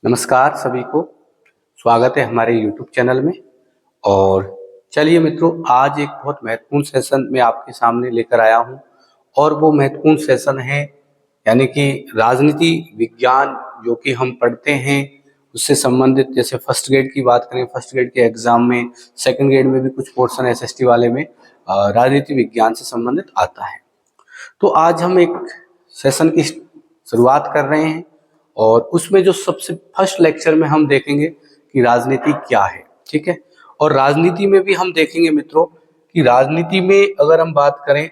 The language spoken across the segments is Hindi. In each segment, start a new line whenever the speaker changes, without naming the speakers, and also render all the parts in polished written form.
नमस्कार सभी को। स्वागत है हमारे YouTube चैनल में। और चलिए मित्रों, आज एक बहुत महत्वपूर्ण सेशन में आपके सामने लेकर आया हूं और वो महत्वपूर्ण सेशन है यानी कि राजनीति विज्ञान जो कि हम पढ़ते हैं उससे संबंधित। जैसे फर्स्ट ग्रेड की बात करें, फर्स्ट ग्रेड के एग्जाम में, सेकंड ग्रेड में भी कुछ पोर्शन एसएसटी वाले में राजनीति विज्ञान से संबंधित आता है। तो आज हम एक सेशन की शुरुआत कर रहे हैं और उसमें जो सबसे फर्स्ट लेक्चर में हम देखेंगे कि राजनीति क्या है, ठीक है। और राजनीति में भी हम देखेंगे मित्रों कि राजनीति में अगर हम बात करें,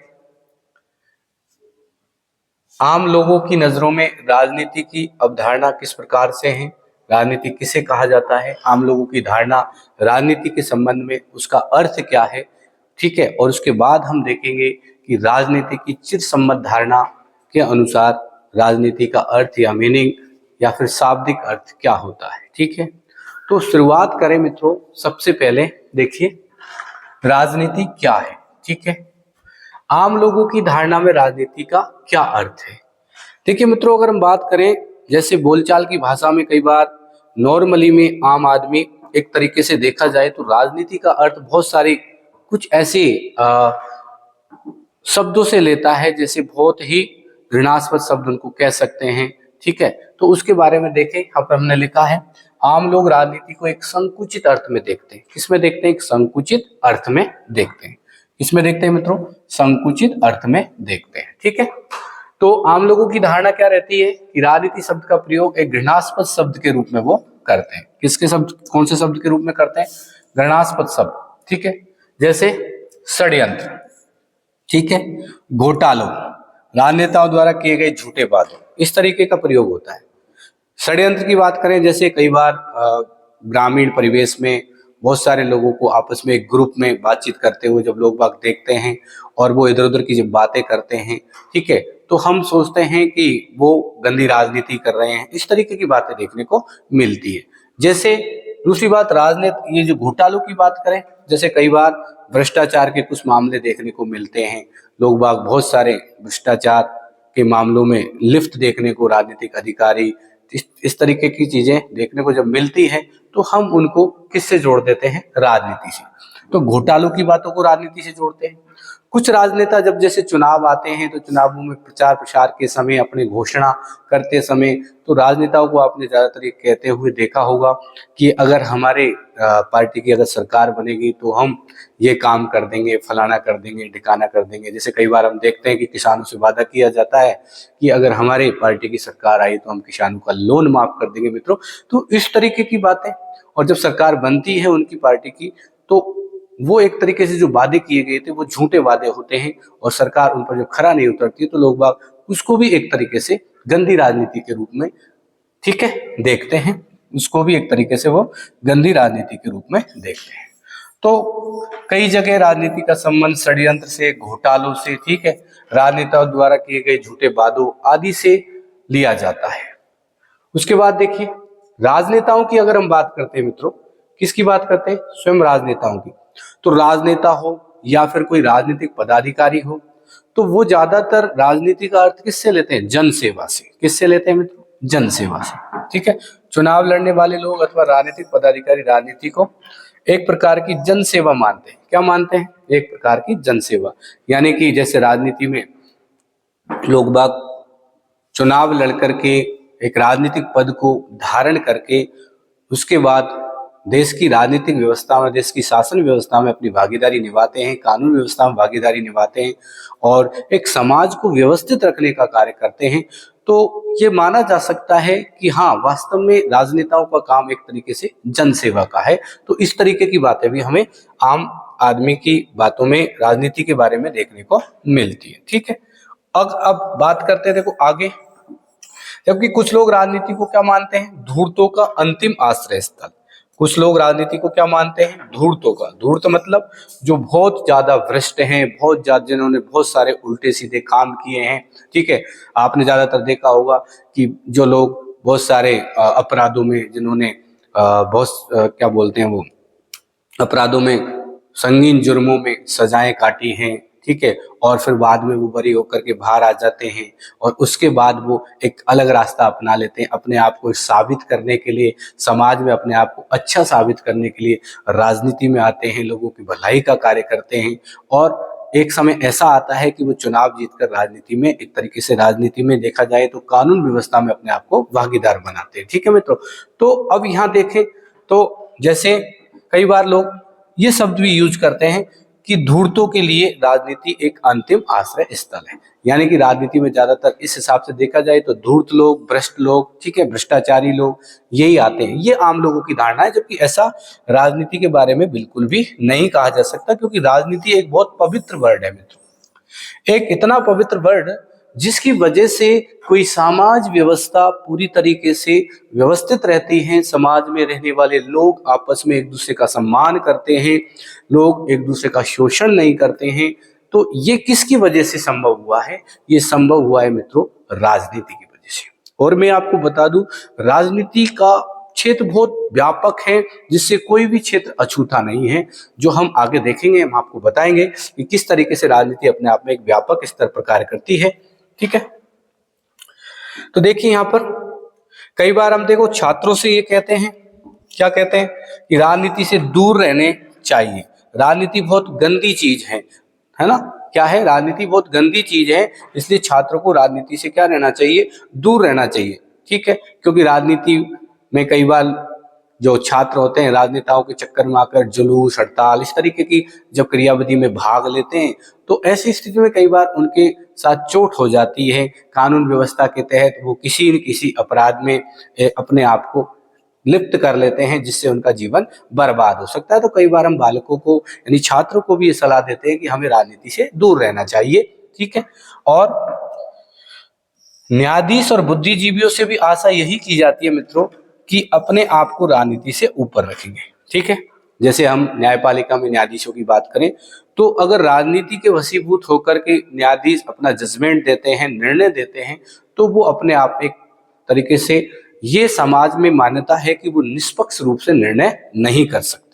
आम लोगों की नजरों में राजनीति की अवधारणा किस प्रकार से है, राजनीति किसे कहा जाता है, आम लोगों की धारणा राजनीति के संबंध में उसका अर्थ क्या है, ठीक है। और उसके बाद हम देखेंगे कि राजनीति की चिरसम्मत धारणा के अनुसार राजनीति का अर्थ या मीनिंग या फिर शाब्दिक अर्थ क्या होता है, ठीक है। तो शुरुआत करें मित्रों, सबसे पहले देखिए राजनीति क्या है, ठीक है। आम लोगों की धारणा में राजनीति का क्या अर्थ है। देखिए मित्रों, अगर हम बात करें जैसे बोलचाल की भाषा में, कई बार नॉर्मली में आम आदमी एक तरीके से देखा जाए तो राजनीति का अर्थ बहुत सारे कुछ ऐसे शब्दों से लेता है, जैसे बहुत ही घृणास्पद शब्द उनको कह सकते हैं, ठीक है। तो उसके बारे में देखें, यहाँ पर हमने लिखा है आम लोग राजनीति को एक संकुचित अर्थ में देखते हैं। किसमें देखते हैं? एक संकुचित अर्थ में देखते हैं। किसमें देखते हैं मित्रों? संकुचित अर्थ में देखते हैं, ठीक है। तो आम लोगों की धारणा क्या रहती है कि राजनीति शब्द का प्रयोग एक घृणास्पद शब्द के रूप में वो करते हैं। किसके शब्द, कौन से शब्द के रूप में करते हैं? घृणास्पद शब्द, ठीक है। जैसे षड्यंत्र, ठीक है, घोटालों, राजनेताओं द्वारा किए गए झूठे वादों, इस तरीके का प्रयोग होता है। षड्यंत्र की बात करें, जैसे कई बार ग्रामीण परिवेश में बहुत सारे लोगों को आपस में एक ग्रुप में बातचीत करते हुए जब लोग बाग देखते हैं और वो इधर उधर की जब बातें करते हैं, ठीक है, तो हम सोचते हैं कि वो गंदी राजनीति कर रहे हैं। इस तरीके की बातें देखने को मिलती है। जैसे दूसरी बात, राजनीति, ये जो घोटालों की बात करें, जैसे कई बार भ्रष्टाचार के कुछ मामले देखने को मिलते हैं। लोग बाग बहुत सारे भ्रष्टाचार के मामलों में लिप्त देखने को, राजनीतिक अधिकारी, इस तरीके की चीजें देखने को जब मिलती है तो हम उनको किससे जोड़ देते हैं? राजनीति से। तो घोटालों की बातों को राजनीति से जोड़ते हैं। कुछ राजनेता जब जैसे चुनाव आते हैं तो चुनावों में प्रचार प्रसार के समय, अपने घोषणा करते समय, तो राजनेताओं को आपने ज्यादातर ये कहते हुए देखा होगा कि अगर हमारे पार्टी की अगर सरकार बनेगी तो हम ये काम कर देंगे, फलाना कर देंगे, ठिकाना कर देंगे। जैसे कई बार हम देखते हैं कि किसानों से वादा किया जाता है कि अगर हमारे पार्टी की सरकार आई तो हम किसानों का लोन माफ कर देंगे मित्रों। तो इस तरीके की बातें, और जब सरकार बनती है उनकी पार्टी की, तो वो एक तरीके से जो वादे किए गए थे वो झूठे वादे होते हैं और सरकार उन पर जब खरा नहीं उतरती है तो लोग बाग उसको भी एक तरीके से गंदी राजनीति के रूप में, ठीक है, देखते हैं। उसको भी एक तरीके से वो गंदी राजनीति के रूप में देखते हैं। तो कई जगह राजनीति का संबंध षड्यंत्र से, घोटालों से, ठीक है, राजनेताओं द्वारा किए गए झूठे वादों आदि से लिया जाता है। उसके बाद देखिए राजनेताओं की अगर हम बात करते हैं मित्रों, किसकी बात करते हैं? स्वयं राजनेताओं की। तो राजनेता हो या फिर कोई राजनीतिक पदाधिकारी हो, तो वो ज्यादातर राजनीति का अर्थ किससे लेते हैं? जन सेवा से। किससे लेते हैं मित्रों? जन सेवा से, ठीक है। चुनाव लड़ने वाले लोग अथवा राजनीतिक पदाधिकारी राजनीति को एक प्रकार की जन सेवा मानते हैं। क्या मानते हैं? एक प्रकार की जन सेवा। यानी कि जैसे राजनीति में लोग बाग चुनाव लड़कर के एक राजनीतिक पद को धारण करके उसके बाद देश की राजनीतिक व्यवस्था में, देश की शासन व्यवस्था में अपनी भागीदारी निभाते हैं, कानून व्यवस्था में भागीदारी निभाते हैं और एक समाज को व्यवस्थित रखने का कार्य करते हैं। तो ये माना जा सकता है कि हाँ, वास्तव में राजनेताओं का काम एक तरीके से जन सेवा का है। तो इस तरीके की बातें भी हमें आम आदमी की बातों में राजनीति के बारे में देखने को मिलती है, ठीक है। अब बात करते हैं, देखो आगे, जबकि कुछ लोग राजनीति को क्या मानते हैं? धूर्तों का अंतिम आश्रय स्थल। कुछ लोग राजनीति को क्या मानते हैं? धूर्तों का। धूर्त मतलब जो बहुत ज्यादा भ्रष्ट हैं, बहुत ज्यादा, जिन्होंने बहुत सारे उल्टे सीधे काम किए हैं, ठीक है। आपने ज्यादातर देखा होगा कि जो लोग बहुत सारे अपराधों में, जिन्होंने क्या बोलते हैं वो, अपराधों में, संगीन जुर्मों में सजाएं काटी हैं, ठीक है, और फिर बाद में वो बरी होकर के बाहर आ जाते हैं और उसके बाद वो एक अलग रास्ता अपना लेते हैं अपने आप को साबित करने के लिए, समाज में अपने आप को अच्छा साबित करने के लिए राजनीति में आते हैं, लोगों की भलाई का कार्य करते हैं। और एक समय ऐसा आता है कि वो चुनाव जीतकर राजनीति में, एक तरीके से राजनीति में देखा जाए तो कानून व्यवस्था में अपने आप को भागीदार बनाते हैं। ठीक है मित्रों, तो अब यहाँ देखें तो जैसे कई बार लोग ये शब्द भी यूज करते हैं कि धूर्तों के लिए राजनीति एक अंतिम आश्रय स्थल है, यानी कि राजनीति में ज्यादातर इस हिसाब से देखा जाए तो धूर्त लोग, भ्रष्ट लोग, ठीक है, भ्रष्टाचारी लोग यही आते हैं। ये आम लोगों की धारणा है, जबकि ऐसा राजनीति के बारे में बिल्कुल भी नहीं कहा जा सकता, क्योंकि राजनीति एक बहुत पवित्र वर्ड है मित्रों, एक इतना पवित्र वर्ड जिसकी वजह से कोई समाज व्यवस्था पूरी तरीके से व्यवस्थित रहती है। समाज में रहने वाले लोग आपस में एक दूसरे का सम्मान करते हैं, लोग एक दूसरे का शोषण नहीं करते हैं। तो ये किसकी वजह से संभव हुआ है? ये संभव हुआ है मित्रों राजनीति की वजह से। और मैं आपको बता दूं, राजनीति का क्षेत्र बहुत व्यापक है, जिससे कोई भी क्षेत्र अछूता नहीं है। जो हम आगे देखेंगे, हम आपको बताएंगे कि किस तरीके से राजनीति अपने आप में एक व्यापक स्तर पर कार्य करती है। ठीक है, तो देखिए यहाँ पर कई बार हम देखो छात्रों से ये कहते हैं, क्या कहते हैं कि राजनीति से दूर रहने चाहिए, राजनीति बहुत गंदी चीज है ना। क्या है? राजनीति बहुत गंदी चीज है, इसलिए छात्रों को राजनीति से क्या रहना चाहिए? दूर रहना चाहिए। ठीक है, क्योंकि राजनीति में कई बार जो छात्र होते हैं राजनेताओं के चक्कर में आकर जुलूस, हड़ताल, इस तरीके की जब क्रियाविधि में भाग लेते हैं तो ऐसी स्थिति में कई बार उनके साथ चोट हो जाती है। कानून व्यवस्था के तहत वो किसी न किसी अपराध में अपने आप को लिप्त कर लेते हैं, जिससे उनका जीवन बर्बाद हो सकता है। तो कई बार हम बालकों को यानी छात्रों को भी ये सलाह देते हैं कि हमें राजनीति से दूर रहना चाहिए। ठीक है, और न्यायाधीश और बुद्धिजीवियों से भी आशा यही की जाती है मित्रों कि अपने आप को राजनीति से ऊपर रखेंगे। ठीक है, जैसे हम न्यायपालिका में न्यायाधीशों की बात करें तो अगर राजनीति के वशीभूत होकर के न्यायाधीश अपना जजमेंट देते हैं, निर्णय देते हैं, तो वो अपने आप एक तरीके से ये समाज में मान्यता है कि वो निष्पक्ष रूप से निर्णय नहीं कर सकते।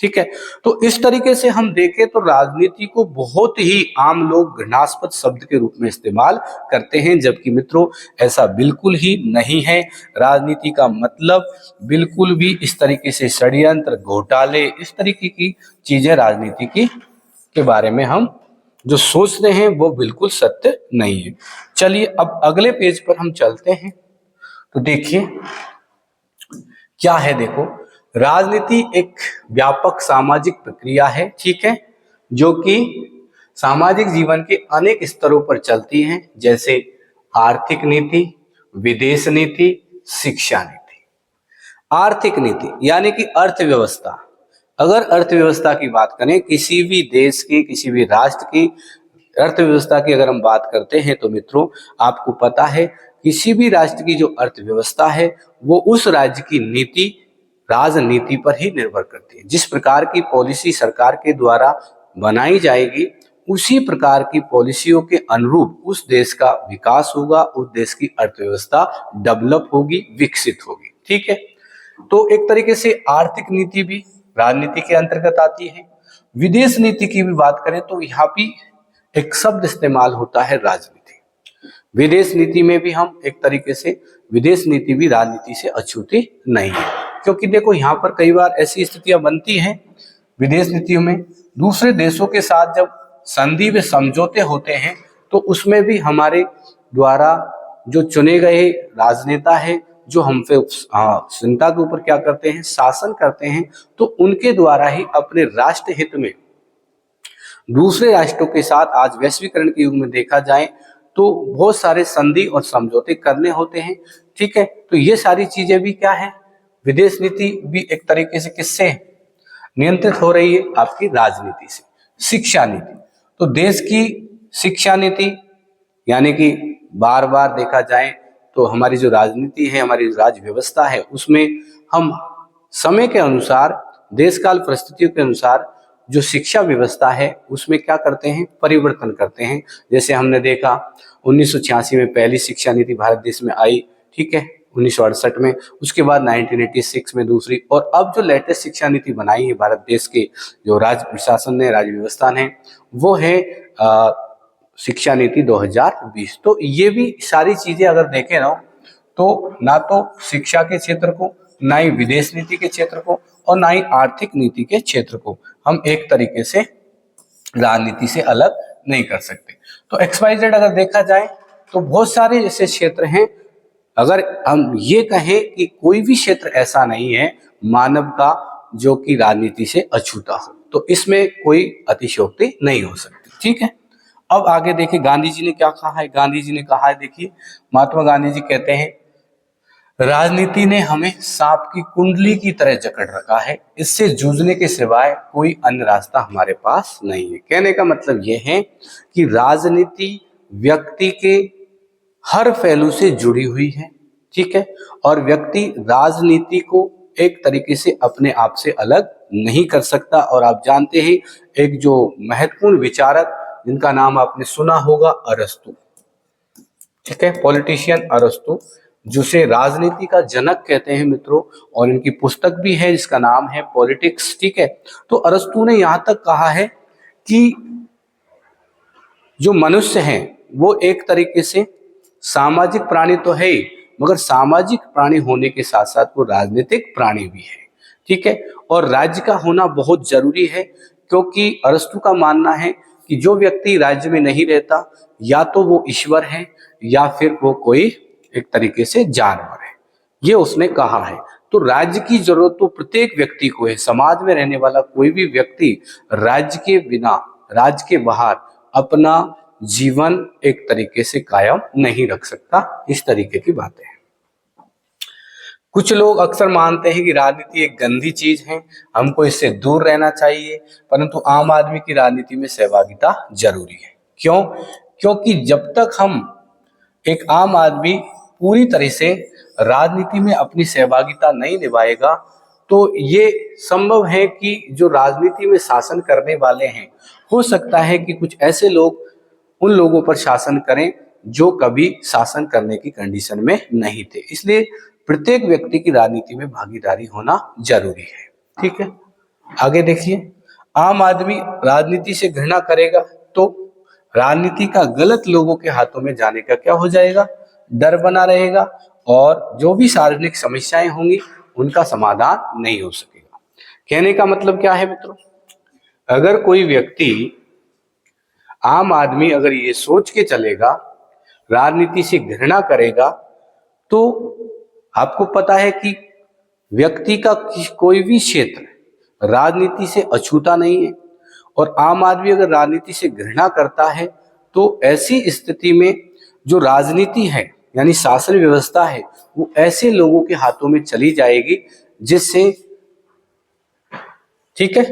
ठीक है, तो इस तरीके से हम देखें तो राजनीति को बहुत ही आम लोग घृणास्पद शब्द के रूप में इस्तेमाल करते हैं, जबकि मित्रों ऐसा बिल्कुल ही नहीं है। राजनीति का मतलब बिल्कुल भी इस तरीके से षड्यंत्र, घोटाले, इस तरीके की चीजें राजनीति की के बारे में हम जो सोचते हैं वो बिल्कुल सत्य नहीं है। चलिए अब अगले पेज पर हम चलते हैं, तो देखिए क्या है। देखो, राजनीति एक व्यापक सामाजिक प्रक्रिया है, ठीक है, जो कि सामाजिक जीवन के अनेक स्तरों पर चलती है, जैसे आर्थिक नीति, विदेश नीति, शिक्षा नीति। आर्थिक नीति यानी कि अर्थव्यवस्था। अगर अर्थव्यवस्था की बात करें, किसी भी देश की, किसी भी राष्ट्र की अर्थव्यवस्था की अगर हम बात करते हैं तो मित्रों आपको पता है किसी भी राष्ट्र की जो अर्थव्यवस्था है वो उस राज्य की नीति, राजनीति पर ही निर्भर करती है। जिस प्रकार की पॉलिसी सरकार के द्वारा बनाई जाएगी उसी प्रकार की पॉलिसियों के अनुरूप उस देश का विकास होगा, उस देश की अर्थव्यवस्था डेवलप होगी, विकसित होगी। ठीक है, तो एक तरीके से आर्थिक नीति भी राजनीति के अंतर्गत आती है। विदेश नीति की भी बात करें तो यहाँ भी एक शब्द इस्तेमाल होता है राजनीति। विदेश नीति में भी हम एक तरीके से, विदेश नीति भी राजनीति से अछूती नहीं है, क्योंकि देखो यहाँ पर कई बार ऐसी स्थितियां बनती हैं विदेश नीतियों में, दूसरे देशों के साथ जब संधि व समझौते होते हैं तो उसमें भी हमारे द्वारा जो चुने गए राजनेता है जो हम पे जनता के ऊपर क्या करते हैं, शासन करते हैं, तो उनके द्वारा ही अपने राष्ट्र हित में दूसरे राष्ट्रों के साथ, आज वैश्वीकरण के युग में देखा जाए तो बहुत सारे संधि और समझौते करने होते हैं। ठीक है, तो ये सारी चीजें भी क्या है, विदेश नीति भी एक तरीके से किससे नियंत्रित हो रही है, आपकी राजनीति से। शिक्षा नीति, तो देश की शिक्षा नीति यानी कि बार बार देखा जाए तो हमारी जो राजनीति है, हमारी राज्य व्यवस्था है, उसमें हम समय के अनुसार, देश काल परिस्थितियों के अनुसार जो शिक्षा व्यवस्था है उसमें क्या करते हैं, परिवर्तन करते हैं। जैसे हमने देखा 1986 में पहली शिक्षा नीति भारत देश में आई, ठीक है, 1968 में, उसके बाद 1986 में दूसरी, और अब जो लेटेस्ट शिक्षा नीति बनाई है भारत देश के जो राज्य प्रशासन ने, राज्य व्यवस्था ने, वो है शिक्षा नीति 2020। तो ये भी सारी चीजें अगर देखें ना, तो ना तो शिक्षा के क्षेत्र को, ना ही विदेश नीति के क्षेत्र को, और ना ही आर्थिक नीति के क्षेत्र को हम एक तरीके से राजनीति से अलग नहीं कर सकते। तो XYZ अगर देखा जाए तो बहुत सारे ऐसे क्षेत्र हैं, अगर हम ये कहें कि कोई भी क्षेत्र ऐसा नहीं है मानव का जो कि राजनीति से अछूता हो, तो इसमें कोई अतिशयोक्ति नहीं हो सकती। ठीक है, अब आगे देखिए गांधी जी ने क्या कहा है। गांधी जी ने कहा है, देखिए महात्मा गांधी जी कहते हैं, राजनीति ने हमें सांप की कुंडली की तरह जकड़ रखा है, इससे जूझने के सिवाय कोई अन्य रास्ता हमारे पास नहीं है। कहने का मतलब यह है कि राजनीति व्यक्ति के हर पहलू से जुड़ी हुई है। ठीक है, और व्यक्ति राजनीति को एक तरीके से अपने आप से अलग नहीं कर सकता। और आप जानते हैं एक जो महत्वपूर्ण विचारक जिनका नाम आपने सुना होगा, अरस्तु। ठीक है, पॉलिटिशियन अरस्तु, जिसे राजनीति का जनक कहते हैं मित्रों, और इनकी पुस्तक भी है जिसका नाम है पॉलिटिक्स। ठीक है, तो अरस्तु ने यहां तक कहा है कि जो मनुष्य हैं वो एक तरीके से सामाजिक प्राणी तो है ही, मगर सामाजिक प्राणी होने के साथ साथ वो राजनीतिक प्राणी भी है। ठीक है, और राज्य का होना बहुत जरूरी है, क्योंकि अरस्तु का मानना है कि जो व्यक्ति राज्य में नहीं रहता या तो वो ईश्वर है या फिर वो कोई एक तरीके से जानवर है, ये उसने कहा है। तो राज्य की जरूरत तो प्रत्येक व्यक्ति को है। समाज में रहने वाला कोई भी व्यक्ति राज्य के बिना, राज्य के बाहर अपना जीवन एक तरीके से कायम नहीं रख सकता। इस तरीके की बातें हैं। कुछ लोग अक्सर मानते हैं कि राजनीति एक गंदी चीज है, हमको इससे दूर रहना चाहिए, परंतु आम आदमी की राजनीति में सहभागिता जरूरी है। क्यों? क्योंकि जब तक हम एक आम आदमी पूरी तरह से राजनीति में अपनी सहभागिता नहीं निभाएगा, तो ये संभव है कि जो राजनीति में शासन करने वाले हैं, हो सकता है कि कुछ ऐसे लोग उन लोगों पर शासन करें जो कभी शासन करने की कंडीशन में नहीं थे। इसलिए प्रत्येक व्यक्ति की राजनीति में भागीदारी होना जरूरी है। ठीक है, आगे देखिए, आम आदमी राजनीति से घृणा करेगा तो राजनीति का गलत लोगों के हाथों में जाने का क्या हो जाएगा, डर बना रहेगा, और जो भी सार्वजनिक समस्याएं होंगी उनका समाधान नहीं हो सकेगा। कहने का मतलब क्या है मित्रों, अगर कोई व्यक्ति, आम आदमी अगर ये सोच के चलेगा, राजनीति से घृणा करेगा, तो आपको पता है कि व्यक्ति का कोई भी क्षेत्र राजनीति से अछूता नहीं है। और आम आदमी अगर राजनीति से घृणा करता है तो ऐसी स्थिति में जो राजनीति है यानी शासन व्यवस्था है, वो ऐसे लोगों के हाथों में चली जाएगी जिससे, ठीक है,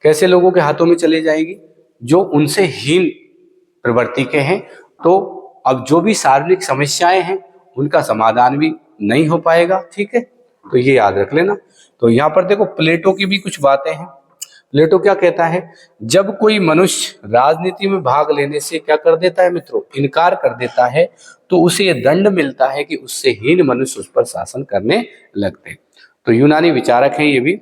कैसे लोगों के हाथों में चली जाएगी, जो उनसे हीन प्रवृत्ति के हैं। तो अब जो भी सार्वजनिक समस्याएं हैं उनका समाधान भी नहीं हो पाएगा। ठीक है, तो ये याद रख लेना। तो यहाँ पर देखो प्लेटो की भी कुछ बातें हैं। प्लेटो क्या कहता है, जब कोई मनुष्य राजनीति में भाग लेने से क्या कर देता है मित्रों, इनकार कर देता है, तो उसे ये दंड मिलता है कि उससे हीन मनुष्य उस पर शासन करने लगते हैं। तो यूनानी विचारक हैं ये भी।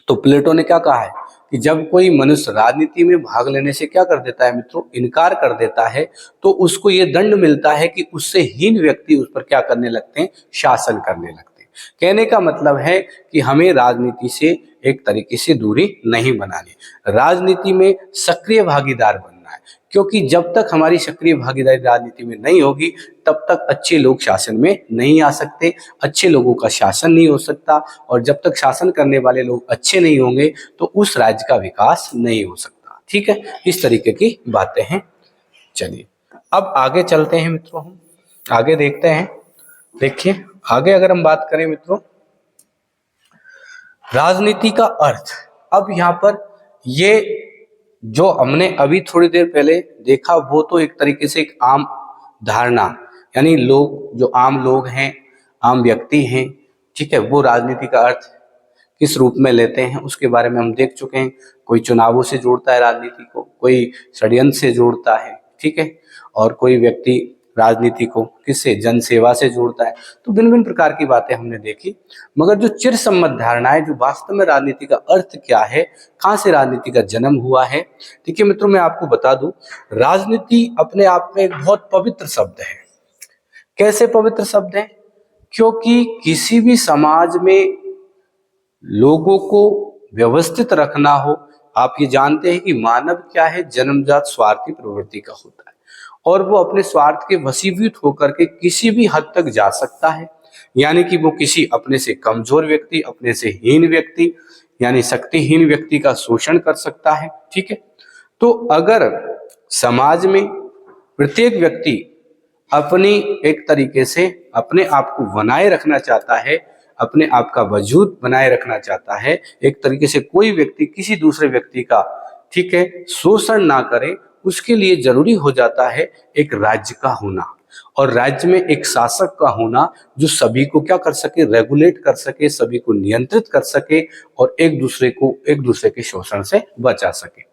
तो प्लेटो ने क्या कहा है कि जब कोई मनुष्य राजनीति में भाग लेने से क्या कर देता है मित्रों, इनकार कर देता है, तो उसको ये दंड मिलता है कि उससे हीन व्यक्ति उस पर क्या करने लगते हैं, शासन करने लगते हैं। कहने का मतलब है कि हमें राजनीति से एक तरीके से दूरी नहीं बनानी, राजनीति में सक्रिय भागीदार बनना है। क्योंकि जब तक हमारी सक्रिय भागीदारी राजनीति में नहीं होगी तब तक अच्छे लोग शासन में नहीं आ सकते, अच्छे लोगों का शासन नहीं हो सकता, और जब तक शासन करने वाले लोग अच्छे नहीं होंगे तो उस राज्य का विकास नहीं हो सकता। ठीक है, इस तरीके की बातें हैं। चलिए अब आगे चलते हैं मित्रों, हम आगे देखते हैं। देखिए आगे अगर हम बात करें मित्रों, राजनीति का अर्थ। अब यहाँ पर ये जो हमने अभी थोड़ी देर पहले देखा वो तो एक तरीके से एक आम धारणा, यानी लोग जो आम लोग हैं, आम व्यक्ति हैं, ठीक है, वो राजनीति का अर्थ किस रूप में लेते हैं उसके बारे में हम देख चुके हैं। कोई चुनावों से जोड़ता है राजनीति को, कोई षड्यंत्र से जोड़ता है, ठीक है, और कोई व्यक्ति राजनीति को किससे, जनसेवा से जोड़ता है। तो भिन्न भिन्न प्रकार की बातें हमने देखी, मगर जो चिर सम्मत धारणाएं, जो वास्तव में राजनीति का अर्थ क्या है, कहाँ से राजनीति का जन्म हुआ है। देखिए मित्रों, मैं आपको बता दूं, राजनीति अपने आप में एक बहुत पवित्र शब्द है। कैसे पवित्र शब्द है? क्योंकि किसी भी समाज में लोगों को व्यवस्थित रखना हो, आप ये जानते हैं कि मानव क्या है, जन्मजात स्वार्थी प्रवृत्ति का होता है और वो अपने स्वार्थ के वशीभूत होकर के किसी भी हद तक जा सकता है। यानी कि वो किसी अपने से कमजोर व्यक्ति, अपने से हीन व्यक्ति यानी शक्तिहीन व्यक्ति का शोषण कर सकता है। ठीक है, तो अगर समाज में प्रत्येक व्यक्ति अपनी एक तरीके से अपने आप को बनाए रखना चाहता है, अपने आप का वजूद बनाए रखना चाहता है, एक तरीके से कोई व्यक्ति किसी दूसरे व्यक्ति का, ठीक है, शोषण ना करे, उसके लिए जरूरी हो जाता है एक राज्य का होना और राज्य में एक शासक का होना जो सभी को क्या कर सके, रेगुलेट कर सके, सभी को नियंत्रित कर सके और एक दूसरे के शोषण से बचा सके।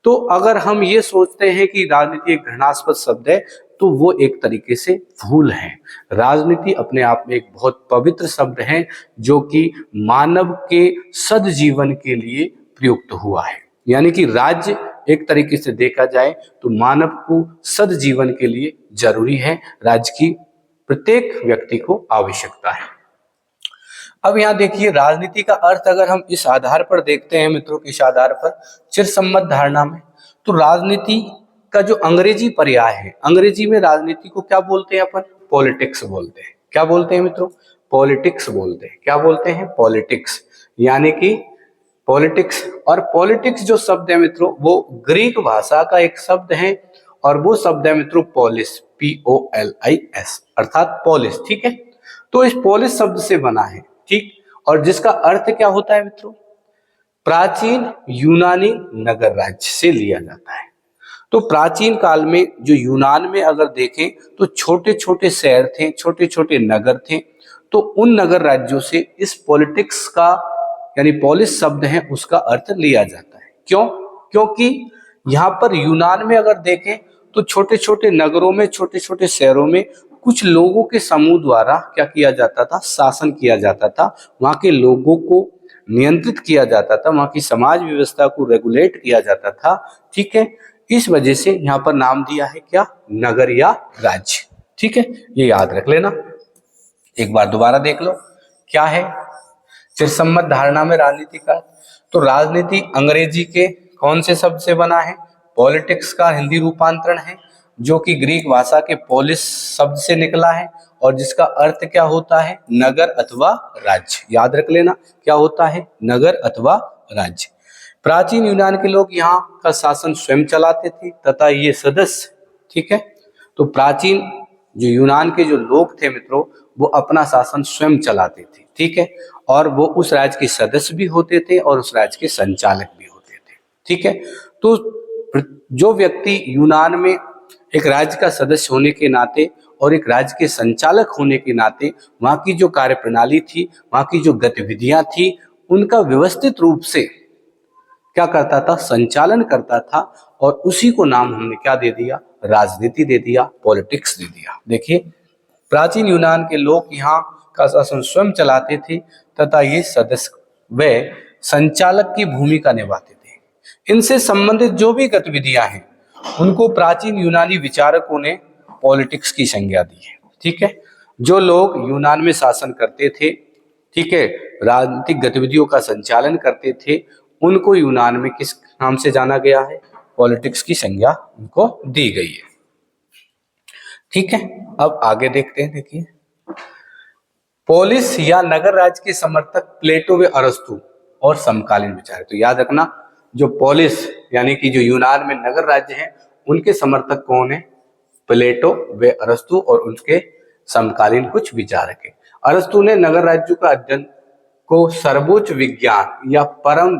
तो अगर हम ये सोचते हैं कि राजनीति एक घृणास्पद शब्द है, तो वो एक तरीके से भूल है। राजनीति अपने आप में एक बहुत पवित्र शब्द है जो कि मानव के सद्जीवन के लिए प्रयुक्त हुआ है। यानी कि राज्य एक तरीके से देखा जाए तो मानव को सद्जीवन के लिए जरूरी है, राज्य की प्रत्येक व्यक्ति को आवश्यकता है। अब यहाँ देखिए, राजनीति का अर्थ अगर हम इस आधार पर देखते हैं मित्रों, इस आधार पर चिरसम्मत धारणा में, तो राजनीति का जो अंग्रेजी पर्याय है, अंग्रेजी में राजनीति को क्या बोलते हैं अपन? पॉलिटिक्स बोलते हैं। क्या बोलते हैं मित्रों? पॉलिटिक्स बोलते हैं। क्या बोलते हैं? पॉलिटिक्स। यानी कि पॉलिटिक्स, और पॉलिटिक्स जो शब्द है मित्रों, वो ग्रीक भाषा का एक शब्द है और वो शब्द है मित्रों पोलिस, POLIS, अर्थात पोलिस। ठीक है, तो इस पोलिस शब्द से बना है, ठीक, और जिसका अर्थ क्या होता है मित्रों? प्राचीन यूनानी नगर राज्य से लिया जाता है। तो प्राचीन काल में जो यूनान में अगर देखें तो छोटे छोटे शहर थे, छोटे छोटे नगर थे, तो उन नगर राज्यों से इस पॉलिटिक्स का यानी पोलिस शब्द है उसका अर्थ लिया जाता है। क्यों? क्योंकि यहाँ पर यूनान में अगर देखें तो छोटे छोटे नगरों में, छोटे छोटे शहरों में कुछ लोगों के समूह द्वारा क्या किया जाता था? शासन किया जाता था, वहां के लोगों को नियंत्रित किया जाता था, वहां की समाज व्यवस्था को रेगुलेट किया जाता था। ठीक है, इस वजह से यहाँ पर नाम दिया है क्या? नगर या राज्य। ठीक है, ये याद रख लेना। एक बार दोबारा देख लो, क्या है चिरसम्मत धारणा में राजनीति का? तो राजनीति अंग्रेजी के कौन से शब्द से बना है? पॉलिटिक्स का हिंदी रूपांतरण है जो कि ग्रीक भाषा के पोलिस शब्द से निकला है और जिसका अर्थ क्या होता है? नगर अथवा राज्य। याद रख लेना, क्या होता है? नगर अथवा राज्य। प्राचीन यूनान के लोग यहाँ का शासन स्वयं चलाते थे तथा ये सदस्य, ठीक है, तो प्राचीन जो यूनान के जो लोग थे मित्रों, वो अपना शासन स्वयं चलाते थे। ठीक है, और वो उस राज्य के सदस्य भी होते थे और उस राज्य के संचालक भी होते थे। ठीक है, तो जो व्यक्ति यूनान में एक राज्य का सदस्य होने के नाते और एक राज्य के संचालक होने के नाते वहां की जो कार्य प्रणाली थी, वहां की जो गतिविधियां थी, उनका व्यवस्थित रूप से क्या करता था? संचालन करता था और उसी को नाम हमने क्या दे दिया? राजनीति दे दिया, पॉलिटिक्स दे दिया। देखिए, प्राचीन यूनान के लोग यहाँ का शासन स्वयं चलाते थे तथा ये सदस्य व संचालक की भूमिका निभाते थे। इनसे संबंधित जो भी गतिविधियां हैं उनको प्राचीन यूनानी विचारकों ने पॉलिटिक्स की संज्ञा दी है। ठीक है, जो लोग यूनान में शासन करते थे, ठीक है, राजनीतिक गतिविधियों का संचालन करते थे, उनको यूनान में किस नाम से जाना गया है? पॉलिटिक्स की संज्ञा उनको दी गई है। ठीक है, अब आगे देखते हैं। देखिए, पोलिस या नगर राज्य के समर्थक प्लेटो व अरस्तु और समकालीन विचार। तो याद रखना, जो पोलिस यानी कि जो यूनान में नगर राज्य है, उनके समर्थक कौन है? प्लेटो व अरस्तु और उनके समकालीन कुछ विचारक है। अरस्तु ने नगर राज्यों का अध्ययन को सर्वोच्च विज्ञान या परम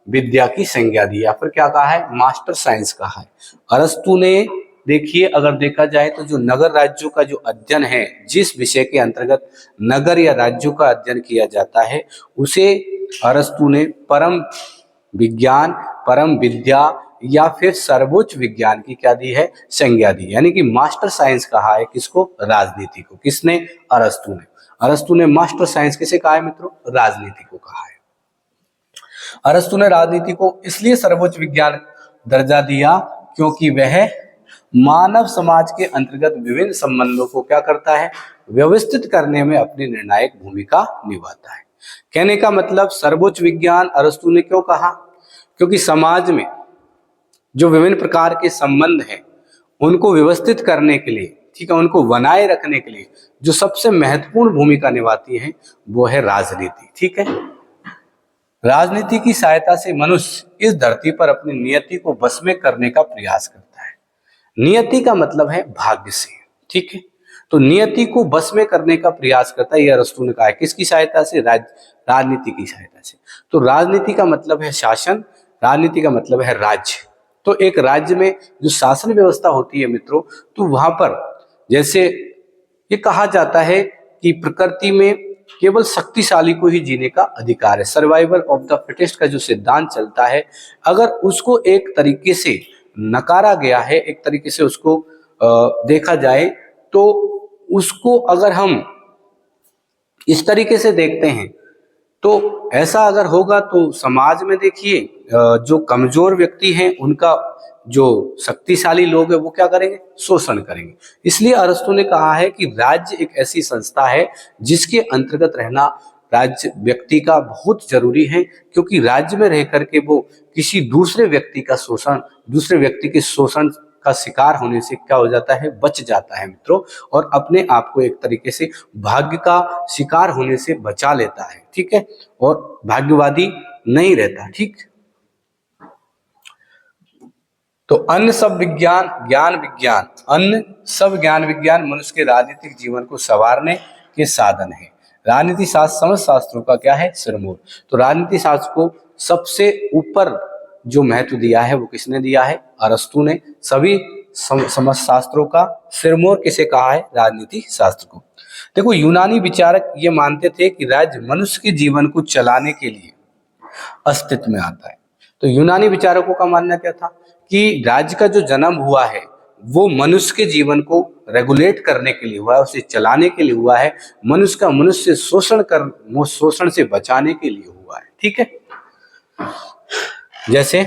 विद्या की संज्ञा दी, या फिर क्या कहा है? मास्टर साइंस कहा है। अरस्तु ने, देखिए, अगर देखा जाए तो जो नगर राज्यों का जो अध्ययन है, जिस विषय के अंतर्गत नगर या राज्यों का अध्ययन किया जाता है, उसे अरस्तु ने परम विज्ञान, परम विद्या या फिर सर्वोच्च विज्ञान की क्या दी है, संज्ञा दी, यानी कि मास्टर साइंस कहा है किसको, राजनीति को। किसने, अरस्तु ने। अरस्तु ने मास्टर साइंस किसे कहा है मित्रों, राजनीति को कहा है। अरस्तु ने राजनीति को इसलिए सर्वोच्च विज्ञान दर्जा दिया क्योंकि वह मानव समाज के अंतर्गत विभिन्न संबंधों को क्या करता है, व्यवस्थित करने में अपनी निर्णायक भूमिका निभाता है। कहने का मतलब सर्वोच्च विज्ञान अरस्तु ने क्यों कहा, क्योंकि समाज में जो विभिन्न प्रकार के संबंध हैं उनको व्यवस्थित करने के लिए, ठीक है, उनको बनाए रखने के लिए जो सबसे महत्वपूर्ण भूमिका निभाती है वो है राजनीति। ठीक है, राजनीति की सहायता से मनुष्य इस धरती पर अपनी नियति को बस में करने का प्रयास करता है। नियति का मतलब है भाग्य से, ठीक है, तो नियति को बस में करने का प्रयास करता है, यह अरस्तु ने कहा है। किसकी सहायता से, राजनीति की सहायता से। तो राजनीति का मतलब है शासन, राजनीति का मतलब है राज्य। तो एक राज्य में जो शासन व्यवस्था होती है मित्रों, तो वहां पर जैसे ये कहा जाता है कि प्रकृति में केवल शक्तिशाली को ही जीने का अधिकार है, सर्वाइवल ऑफ द फिटेस्ट का जो सिद्धांत चलता है, अगर उसको एक तरीके से नकारा गया है, एक तरीके से उसको देखा जाए, तो उसको अगर हम इस तरीके से देखते हैं तो ऐसा अगर होगा तो समाज में देखिए जो कमजोर व्यक्ति हैं उनका जो शक्तिशाली लोग हैं वो क्या करेंगे, शोषण करेंगे। इसलिए अरस्तु ने कहा है कि राज्य एक ऐसी संस्था है जिसके अंतर्गत रहना राज्य व्यक्ति का बहुत जरूरी है, क्योंकि राज्य में रह करके वो किसी दूसरे व्यक्ति का शोषण, दूसरे व्यक्ति के शोषण का शिकार होने से क्या हो जाता है, बच जाता है मित्रों, और अपने आप को एक तरीके से भाग्य का शिकार होने से बचा लेता है। ठीक है, और भाग्यवादी नहीं रहता। ठीक, तो अन्य सब विज्ञान, ज्ञान विज्ञान, अन्य सब ज्ञान विज्ञान मनुष्य के राजनीतिक जीवन को संवारने के साधन है। राजनीति शास्त्र समस्त शास्त्रों का क्या है, सिरमौर। तो राजनीति शास्त्र को सबसे ऊपर जो महत्व दिया है वो किसने दिया है, अरस्तु ने। सभी समस्त शास्त्रों का सिरमौर किसे कहा है, राजनीति शास्त्र को। देखो, यूनानी विचारक ये मानते थे कि राज्य मनुष्य के जीवन को चलाने के लिए अस्तित्व में आता है। तो यूनानी विचारकों का मानना क्या था कि राज्य का जो जन्म हुआ है वो मनुष्य के जीवन को रेगुलेट करने के लिए हुआ है, उसे चलाने के लिए हुआ है, मनुष्य का मनुष्य शोषण से बचाने के लिए हुआ है। ठीक है, जैसे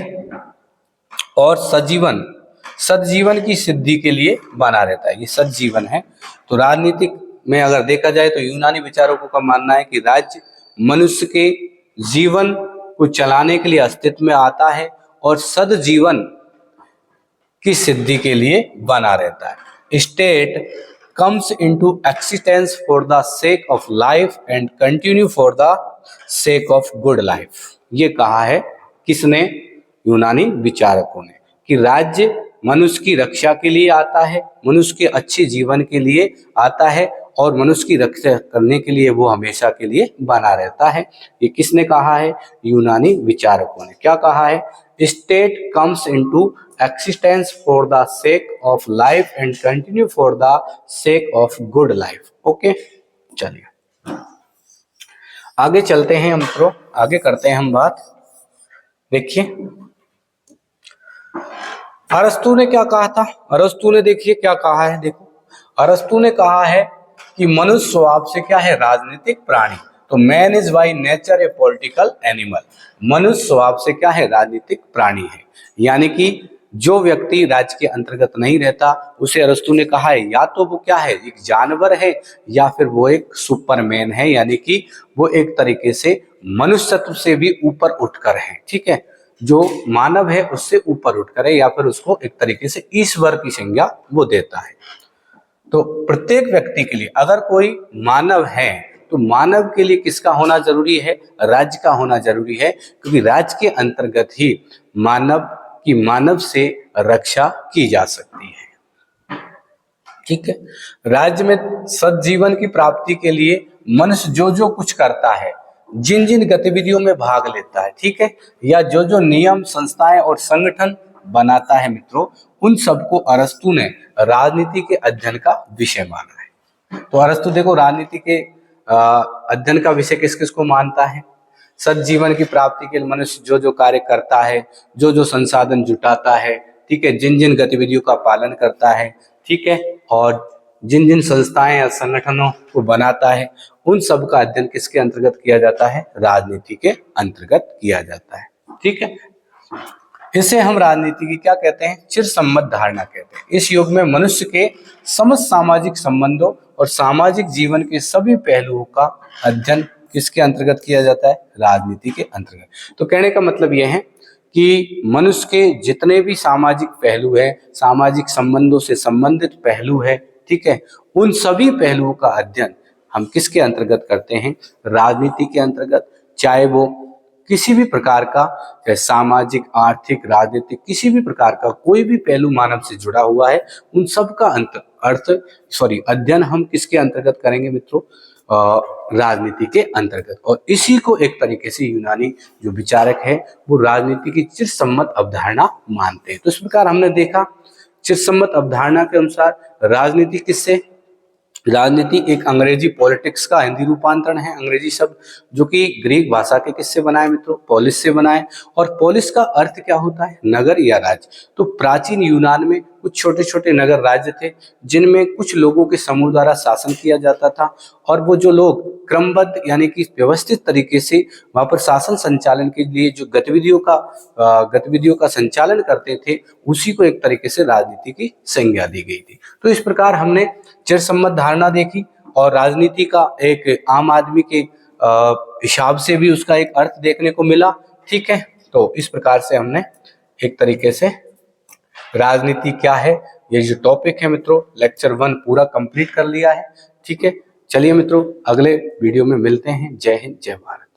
और सजीवन की सिद्धि के लिए बना रहता है, ये सजीवन है। तो राजनीतिक में अगर देखा जाए तो यूनानी विचारकों का मानना है कि राज्य मनुष्य के जीवन को चलाने के लिए अस्तित्व में आता है और सदजीवन की सिद्धि के लिए बना रहता है। State comes into existence for the sake of life and continue for the sake of good life. ये कहा है किसने, यूनानी विचारकों ने, कि राज्य मनुष्य की रक्षा के लिए आता है, मनुष्य के अच्छे जीवन के लिए आता है और मनुष्य की रक्षा करने के लिए वो हमेशा के लिए बना रहता है। ये किसने कहा है, यूनानी विचारकों ने। क्या कहा है, state comes into existence for the sake of life and continue for the sake of good life. Okay, चलिए आगे चलते हैं हम मित्रों, आगे करते हैं हम बात। देखिए अरस्तु ने क्या कहा था, अरस्तु ने देखिए क्या कहा है। देखो, अरस्तु ने कहा है कि मनुष्य स्वभाव से क्या है, राजनीतिक प्राणी। तो man is by nature A political animal. मनुष्य स्वभाव से क्या है, राजनीतिक प्राणी है। यानी कि जो व्यक्ति राज्य के अंतर्गत नहीं रहता उसे अरस्तु ने कहा है या तो वो क्या है, एक जानवर है, या फिर वो एक सुपरमैन है, यानी कि वो एक तरीके से मनुष्यत्व से भी ऊपर उठकर है। ठीक है, जो मानव है उससे ऊपर उठकर है, या फिर उसको एक तरीके से ईश्वर की संज्ञा वो देता है। तो प्रत्येक व्यक्ति के लिए अगर कोई मानव है तो मानव के लिए किसका होना जरूरी है, राज्य का होना जरूरी है, क्योंकि राज्य के अंतर्गत ही मानव से रक्षा की जा सकती है। ठीक है, राज्य में सज्जीवन की प्राप्ति के लिए मनुष्य जो जो कुछ करता है, जिन जिन गतिविधियों में भाग लेता है, ठीक है, या जो जो नियम, संस्थाएं और संगठन बनाता है मित्रों, उन सबको अरस्तु ने राजनीति के अध्ययन का विषय माना है। तो अरस्तु देखो राजनीति के अध्ययन का विषय किस किस को मानता है, सज्जीवन की प्राप्ति के लिए मनुष्य जो जो कार्य करता है, जो जो संसाधन जुटाता है, ठीक है, जिन जिन गतिविधियों का पालन करता है, ठीक है, और जिन जिन संस्थाएं या संगठनों को बनाता है, उन सब का अध्ययन किसके अंतर्गत किया जाता है? राजनीति के अंतर्गत किया जाता है। ठीक है, इसे हम राजनीति की क्या कहते हैं? चिरसम्मत धारणा कहते हैं। इस युग में मनुष्य के समस्त सामाजिक संबंधों और सामाजिक जीवन के सभी पहलुओं का अध्ययन किसके अंतर्गत किया जाता है? राजनीति के अंतर्गत। तो कहने का मतलब यह है कि मनुष्य के जितने भी सामाजिक पहलू है, सामाजिक संबंधों से संबंधित पहलू है, ठीक है, उन सभी पहलुओं का अध्ययन हम किसके अंतर्गत करते हैं? राजनीति के अंतर्गत। चाहे वो किसी भी प्रकार का, चाहे सामाजिक, आर्थिक, राजनीतिक, किसी भी प्रकार का कोई भी पहलू मानव से जुड़ा हुआ है, उन सब का अध्ययन हम किसके अंतर्गत करेंगे मित्रों? राजनीति के अंतर्गत। और इसी को एक तरीके से यूनानी जो विचारक है वो राजनीति की चिरसम्मत अवधारणा मानते हैं। तो इस प्रकार हमने देखा चिरसम्मत अवधारणा के अनुसार राजनीति किससे? राजनीति एक अंग्रेजी पॉलिटिक्स का हिंदी रूपांतरण है, अंग्रेजी शब्द जो कि ग्रीक भाषा के किससे बना है मित्रों? पोलिस से बना है। और पोलिस का अर्थ क्या होता है? नगर या राज्य। तो प्राचीन यूनान में कुछ छोटे छोटे नगर राज्य थे जिनमें कुछ लोगों के समूह द्वारा शासन किया जाता था, और वो जो लोग क्रमबद्ध यानी कि व्यवस्थित तरीके से वहां पर शासन संचालन के लिए जो गतिविधियों का संचालन करते थे, उसी को एक तरीके से राजनीति की संज्ञा दी गई थी। तो इस प्रकार हमने चिरसम्मत धारणा देखी और राजनीति का एक आम आदमी के हिसाब से भी उसका एक अर्थ देखने को मिला। ठीक है, तो इस प्रकार से हमने एक तरीके से राजनीति क्या है, ये जो टॉपिक है मित्रों, लेक्चर 1 पूरा कंप्लीट कर लिया है। ठीक है, चलिए मित्रों, अगले वीडियो में मिलते हैं। जय हिंद, जय भारत।